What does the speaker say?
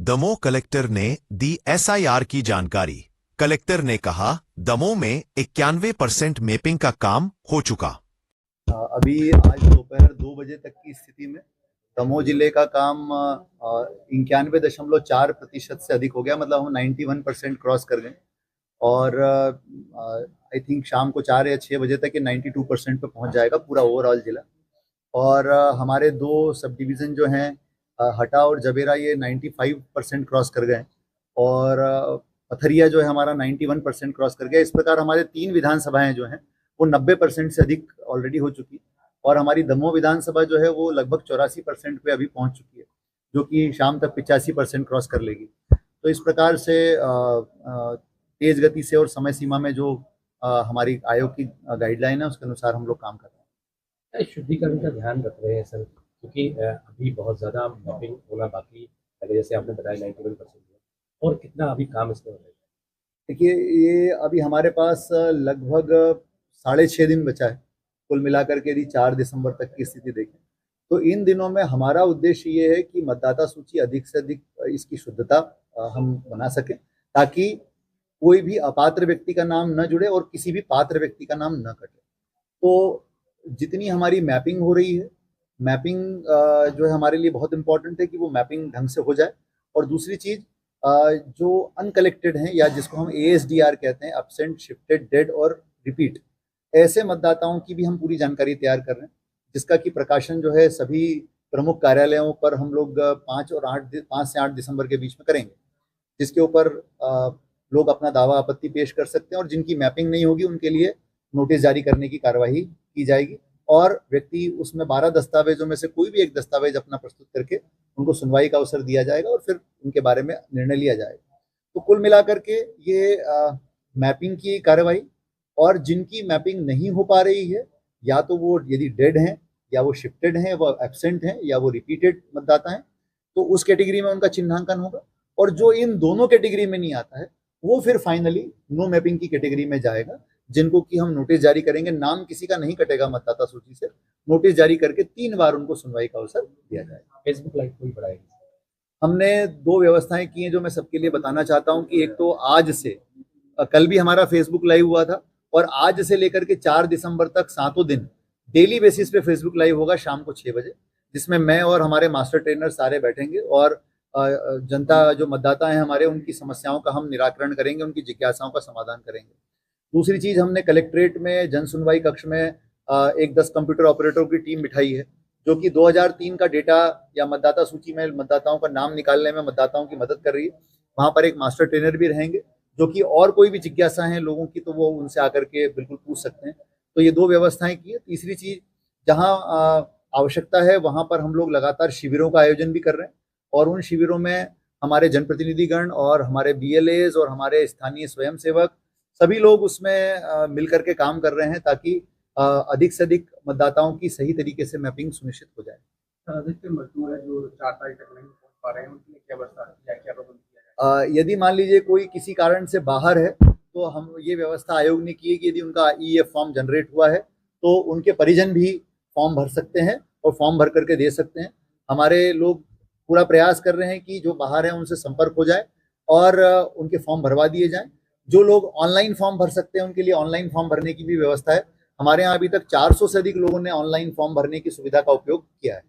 Damoh collector ने दी SIR की जानकारी। कलेक्टर ने कहा, दमोह में 91% मैपिंग का काम हो चुका। अभी आज दोपहर 2 बजे तक की स्थिति में दमोह जिले का काम 91.4% से अधिक हो गया। मतलब हम 91% क्रॉस कर गए और आई थिंक शाम को 4 या 6 बजे तक ये 92% पे पहुंच जाएगा पूरा ओवरऑल जिला। और हमारे 2 सब डिवीज़न जो हैं हटा और जबेरा, ये 95% क्रॉस कर गए और पथरिया जो है हमारा 91% क्रॉस कर गया। इस प्रकार हमारे 3 विधानसभाएं जो हैं वो 90% से अधिक ऑलरेडी हो चुकी और हमारी दमोह विधानसभा जो है वो लगभग 84% पे अभी पहुंच चुकी है, जो कि शाम तक 85% क्रॉस कर लेगी। तो इस प्रकार से तेज गति से और समय सीमा में जो हमारी आयोग की गाइडलाइन है उसके अनुसार हम लोग काम कर रहे हैं। शुद्धिकरण का ध्यान रख रहे हैं सर, क्योंकि अभी बहुत ज़्यादा मैपिंग होना बाकी है, जैसे आपने बताया 91% और कितना अभी काम इसमें हो रहा है? देखिए, ये अभी हमारे पास लगभग 6.5 दिन बचा है कुल मिलाकर के। यदि 4 दिसंबर तक की स्थिति देखें तो इन दिनों में हमारा उद्देश्य ये है कि मतदाता सूची अधिक से अधिक इसकी शुद्धता हम बना सकें, ताकि कोई भी अपात्र व्यक्ति का नाम न जुड़े और किसी भी पात्र व्यक्ति का नाम न कटे। तो जितनी हमारी मैपिंग हो रही है, मैपिंग जो है हमारे लिए बहुत इंपॉर्टेंट है कि वो मैपिंग ढंग से हो जाए। और दूसरी चीज़, जो अनकलेक्टेड हैं या जिसको हम एएसडीआर कहते हैं, एब्सेंट, शिफ्टेड, डेड और रिपीट, ऐसे मतदाताओं की भी हम पूरी जानकारी तैयार कर रहे हैं, जिसका कि प्रकाशन जो है सभी प्रमुख कार्यालयों पर हम लोग 5 से 8 दिसंबर के बीच में करेंगे, जिसके ऊपर लोग अपना दावा आपत्ति पेश कर सकते हैं और जिनकी मैपिंग नहीं होगी उनके लिए नोटिस जारी करने की कार्यवाही की जाएगी और व्यक्ति उसमें 12 दस्तावेजों में से कोई भी एक दस्तावेज अपना प्रस्तुत करके उनको सुनवाई का अवसर दिया जाएगा और फिर उनके बारे में निर्णय लिया जाएगा। तो कुल मिलाकर के ये मैपिंग की कार्यवाही, और जिनकी मैपिंग नहीं हो पा रही है, या तो वो यदि डेड हैं या वो शिफ्टेड हैं, वो एब्सेंट हैं या वो रिपीटेड मतदाता हैं, तो उस कैटेगरी में उनका चिन्हांकन होगा। और जो इन दोनों कैटेगरी में नहीं आता है वो फिर फाइनली नो मैपिंग की कैटेगरी में जाएगा, जिनको कि हम नोटिस जारी करेंगे। नाम किसी का नहीं कटेगा मतदाता सूची से, नोटिस जारी करके 3 बार उनको सुनवाई का अवसर दिया जाएगा। फेसबुक लाइव कोई बढ़ाएगी? हमने 2 व्यवस्थाएं की हैं जो मैं सबके लिए बताना चाहता हूं कि एक तो आज से, कल भी हमारा फेसबुक लाइव हुआ था और आज से लेकर के 4 दिसंबर तक 7 दिन डेली बेसिस पे फेसबुक लाइव होगा शाम को 6 बजे, जिसमें मैं और हमारे मास्टर ट्रेनर सारे बैठेंगे और जनता जो मतदाता हैं हमारे, उनकी समस्याओं का हम निराकरण करेंगे, उनकी जिज्ञासाओं का समाधान करेंगे। दूसरी चीज़, हमने कलेक्ट्रेट में जन सुनवाई कक्ष में एक 10 कंप्यूटर ऑपरेटरों की टीम बिठाई है, जो कि 2003 का डेटा या मतदाता सूची में मतदाताओं का नाम निकालने में मतदाताओं की मदद कर रही है। वहाँ पर एक मास्टर ट्रेनर भी रहेंगे, जो कि और कोई भी जिज्ञासा है लोगों की तो वो उनसे आकर के बिल्कुल पूछ सकते हैं। तो ये 2 व्यवस्थाएं की है। तीसरी चीज़, जहाँ आवश्यकता है वहाँ पर हम लोग लगातार शिविरों का आयोजन भी कर रहे हैं और उन शिविरों में हमारे जनप्रतिनिधिगण और हमारे बीएलएज और हमारे स्थानीय स्वयंसेवक सभी लोग उसमें मिलकर के काम कर रहे हैं, ताकि अधिक से अधिक मतदाताओं की सही तरीके से मैपिंग सुनिश्चित हो जाए। अधिकतर मजदूर है जो 4 तारीख तक नहीं पहुंच पा रहे हैं, उनके लिए क्या व्यवस्था या क्या प्रबंध किया जाए? यदि मान लीजिए कोई किसी कारण से बाहर है, तो हम ये व्यवस्था आयोग ने की है कि यदि उनका ईएफ फॉर्म जनरेट हुआ है तो उनके परिजन भी फॉर्म भर सकते हैं और फॉर्म भर करके दे सकते हैं। हमारे लोग पूरा प्रयास कर रहे हैं कि जो बाहर हैं उनसे संपर्क हो जाए और उनके फॉर्म भरवा दिए जाएं। जो लोग ऑनलाइन फॉर्म भर सकते हैं उनके लिए ऑनलाइन फॉर्म भरने की भी व्यवस्था है। हमारे यहाँ अभी तक 400 से अधिक लोगों ने ऑनलाइन फॉर्म भरने की सुविधा का उपयोग किया है।